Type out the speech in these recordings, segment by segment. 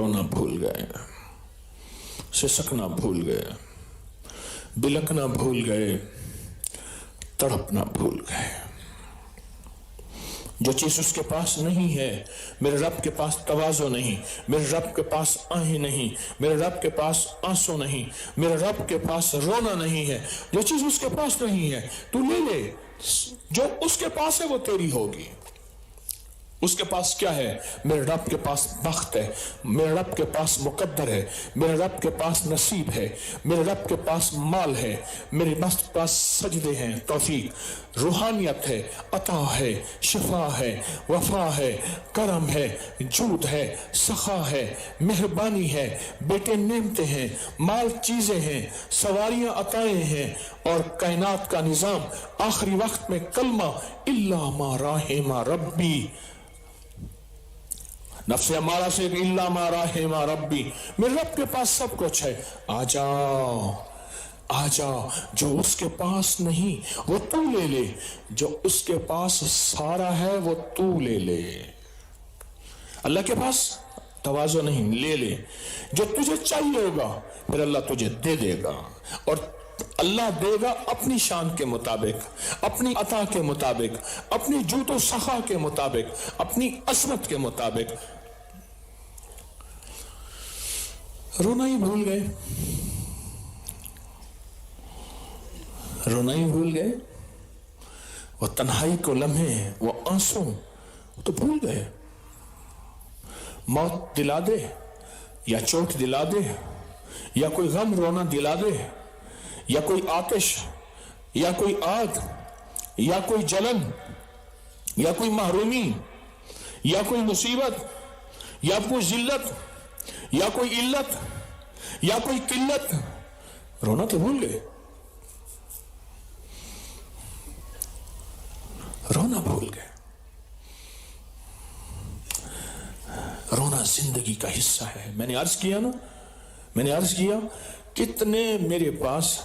रोना भूल गए, सिसकना भूल गए, बिलकना भूल गए, तड़पना भूल गए। जो चीज उसके पास नहीं है, मेरे रब के पास तवाज़ो नहीं, मेरे रब के पास आहें नहीं, मेरे रब के पास आंसू नहीं, मेरे रब के पास रोना नहीं है। जो चीज उसके पास नहीं है तू ले ले, जो उसके पास है वो तेरी होगी। उसके पास क्या है? मेरे रब के पास बख्त है, मेरे रब के पास मुकद्दर है, मेरे रब के पास नसीब है, मेरे रब के पास माल है, मेरे पास सजदे हैं, तौफीक, रूहानियत है, अता है, शिफा है, वफा है, करम है, जूद है, सखा है, मेहरबानी है, बेटे नेमते हैं, माल चीजें हैं, सवारियां अताएं हैं, और कायनात का निजाम आखिरी वक्त में कलमा इल्ला मा राहिमा रब्बी, नफ्से अमारा से इल्ला मा राहिमा रब्बी, मेरे रब के पास सब कुछ है। आ जाओ, आ जाओ, जो उसके पास नहीं वो तू ले ले, जो उसके पास सारा है वो तू ले ले। अल्लाह के पास तवाज़ो नहीं, ले ले। जो तुझे चाहिए होगा फिर अल्लाह तुझे दे देगा, और अल्लाह देगा अपनी शान के मुताबिक, अपनी अता के मुताबिक, अपनी जूतो सखा के मुताबिक, अपनी असमत के मुताबिक। रोना ही भूल गए, रोना ही भूल गए, वो तन्हाई को लम्हे, वो आंसू तो भूल गए। मौत दिला दे या चोट दिला दे, या कोई गम रोना दिला दे, या कोई आतिश, या कोई आग, या कोई जलन, या कोई महरूमी, या कोई मुसीबत, या कोई जिल्लत, या कोई इल्लत, या कोई किल्लत, रोना तो भूल गए, रोना भूल गए। रोना जिंदगी का हिस्सा है। मैंने अर्ज किया ना, मैंने अर्ज किया, कितने मेरे पास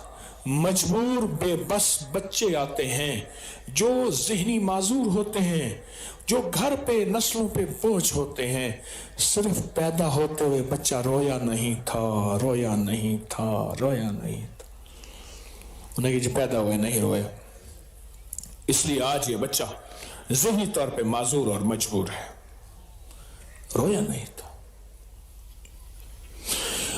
मजबूर बेबस बच्चे आते हैं जो ज़हनी माजूर होते हैं, जो घर पे नस्लों पे बोझ होते हैं। सिर्फ पैदा होते हुए बच्चा रोया नहीं था, रोया नहीं था, रोया नहीं था। उन्हें जो पैदा हुए नहीं रोया, इसलिए आज ये बच्चा ज़हनी तौर पे माजूर और मजबूर है, रोया नहीं था।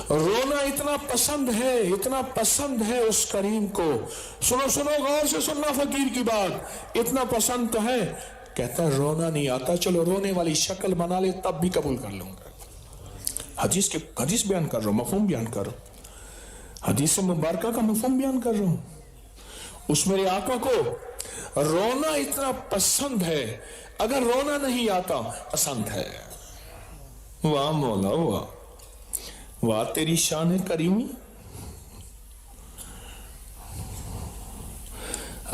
रोना इतना पसंद है, इतना पसंद है उस करीम को। सुनो सुनो, गौर से सुनना फकीर की बात, इतना पसंद तो है, कहता है रोना नहीं आता, चलो रोने वाली शक्ल बना ले तब भी कबूल कर लूंगा। हदीस बयान कर रहा हूं, मफहूम बयान कर रहा हूं, हदीस मुबारका का मफहूम बयान कर रहा हूं। उस मेरे आका को रोना इतना पसंद है, अगर रोना नहीं आता पसंद है। वाह मौला वाह, वाह तेरी शान करीमी।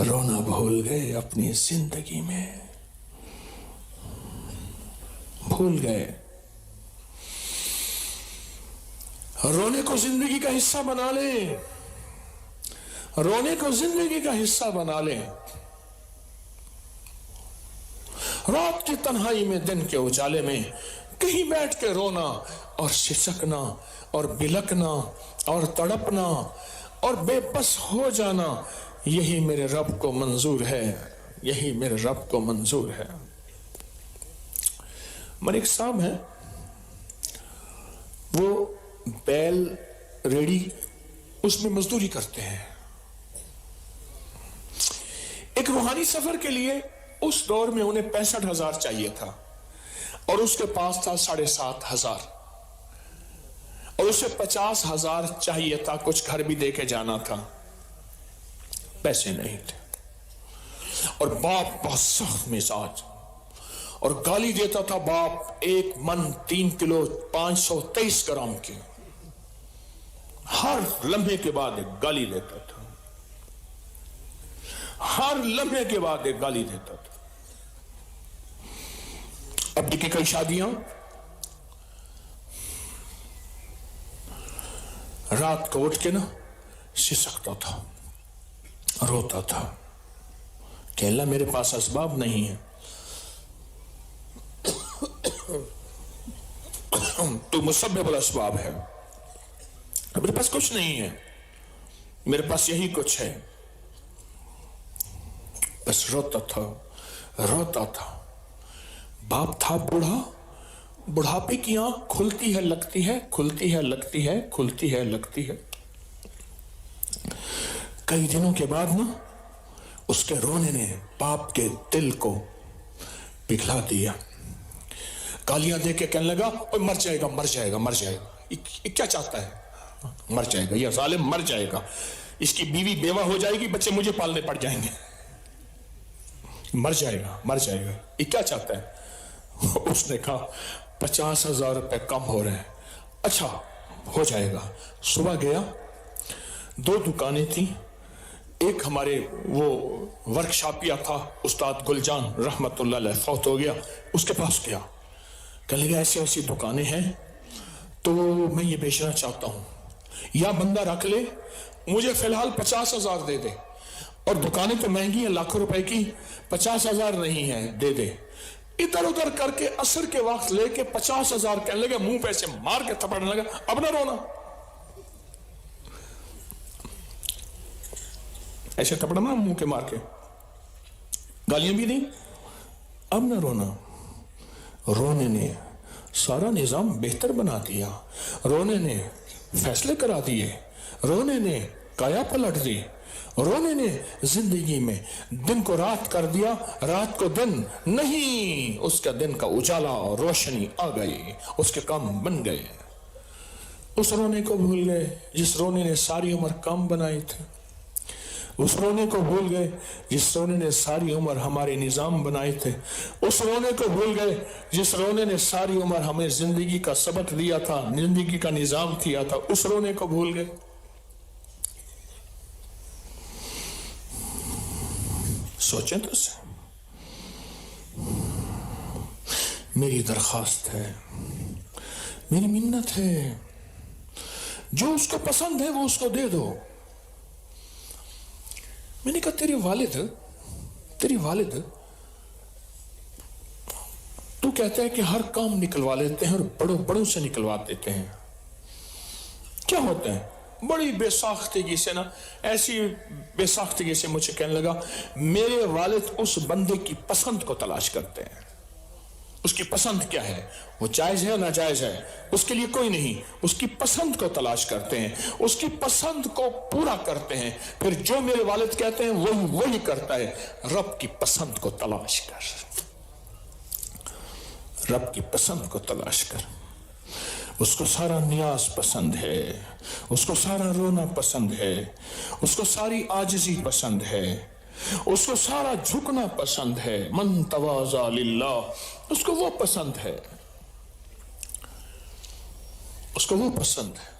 रोना भूल गए अपनी जिंदगी में, भूल गए। रोने को जिंदगी का हिस्सा बना ले, रोने को जिंदगी का हिस्सा बना ले। रात की तन्हाई में, दिन के उजाले में कहीं बैठ के रोना और सिसकना और बिलकना और तड़पना और बेबस हो जाना, यही मेरे रब को मंजूर है, यही मेरे रब को मंजूर है। मलिक साहब हैं, वो बैल रेडी उसमें मजदूरी करते हैं। एक रूहानी सफर के लिए उस दौर में उन्हें 65,000 चाहिए था, और उसके पास था 7,500, और उसे 50,000 चाहिए था, कुछ घर भी देके जाना था, पैसे नहीं थे। और बाप बहुत सख्त मिजाज, और गाली देता था बाप, 1 मन 3 किलो 523 ग्राम की, हर लम्हे के बाद एक गाली देता था, हर लम्हे के बाद एक गाली देता था। अब देखिए कई शादियां, रात को उठ के ना सिसकता था, रोता था कि अल्लाह मेरे पास असबाब नहीं है, تو मुसब्बिबुल अस्बाब है, मेरे पास कुछ नहीं है, मेरे पास यही कुछ है। बस रोता था। बाप था बूढ़ा, बुढ़ापे की आंख खुलती है लगती है, खुलती है लगती है, खुलती है लगती है। कई दिनों के बाद ना उसके रोने ने बाप के दिल को पिघला दिया। गालियां दे के कहने लगा, ओए मर जाएगा मर जाएगा मर जाएगा। ये क्या चाहता है? मर जाएगा, यह जालिम मर जाएगा, इसकी बीवी बेवा हो जाएगी, बच्चे मुझे पालने पड़ जाएंगे, मर जाएगा मर जाएगा। ये क्या चाहता है? उसने कहा 50,000 रुपए कम हो रहे हैं। अच्छा हो जाएगा। सुबह गया, 2 दुकानें थी, एक हमारे वो वर्कशॉपिया था उस्ताद गुलजान रहमतुल्लाह अलैह, फौत हो गया, उसके पास गया। कहने लगा ऐसी ऐसी दुकानें हैं तो मैं ये बेचना चाहता हूं, या बंदा रख ले, मुझे फिलहाल 50,000 दे दे, और दुकानें तो महंगी हैं लाखों रुपए की, 50,000 नहीं है, दे दे। इधर उधर करके असर के वक्त लेके 50,000 कहने लगे, मुंह पे ऐसे मार के थपड़ने लगा, अब ना रोना, ऐसे थपड़ना मुंह के मार के, गालियां भी दी, अब ना रोना। रोने ने सारा निजाम बेहतर बना दिया, रोने ने फैसले करा दिए, रोने ने काया पलट दी, रोने ने जिंदगी में दिन को रात कर दिया, रात को दिन नहीं, उसका दिन का उजाला और रोशनी आ गई, उसके काम बन गए। उस रोने को भूल गए जिस रोने ने सारी उम्र काम बनाए थे, उस रोने को भूल गए जिस रोने ने सारी उम्र हमारे निजाम बनाए थे, उस रोने को भूल गए जिस रोने ने सारी उम्र हमें जिंदगी का सबक दिया था, जिंदगी का निजाम किया था, उस रोने को भूल गए। सोचें तो से। मेरी दरखास्त है, मेरी मिन्नत है, जो उसको पसंद है वो उसको दे दो। मैंने कहा तेरी वालिद तू कहता है कि हर काम निकलवा लेते हैं और बड़ों से निकलवा देते हैं, क्या होता है? बड़ी बेसाख्तगी से ना, ऐसी बेसाख्तगी से मुझे कहने लगा, मेरे वालिद उस बंदे की पसंद को तलाश करते हैं, उसकी पसंद क्या है, वो जायज है नाजायज है, उसके लिए कोई नहीं, उसकी पसंद को तलाश करते हैं, उसकी पसंद को पूरा करते हैं, फिर जो मेरे वालिद कहते हैं वही करता है। रब की पसंद को तलाश कर, रब की पसंद को तलाश कर। उसको सारा नियाज पसंद है, उसको सारा रोना पसंद है, उसको सारी आजिज़ी पसंद है, उसको सारा झुकना पसंद है। मन तवाज़ा लिल्लाह, उसको वो पसंद है, उसको वो पसंद है।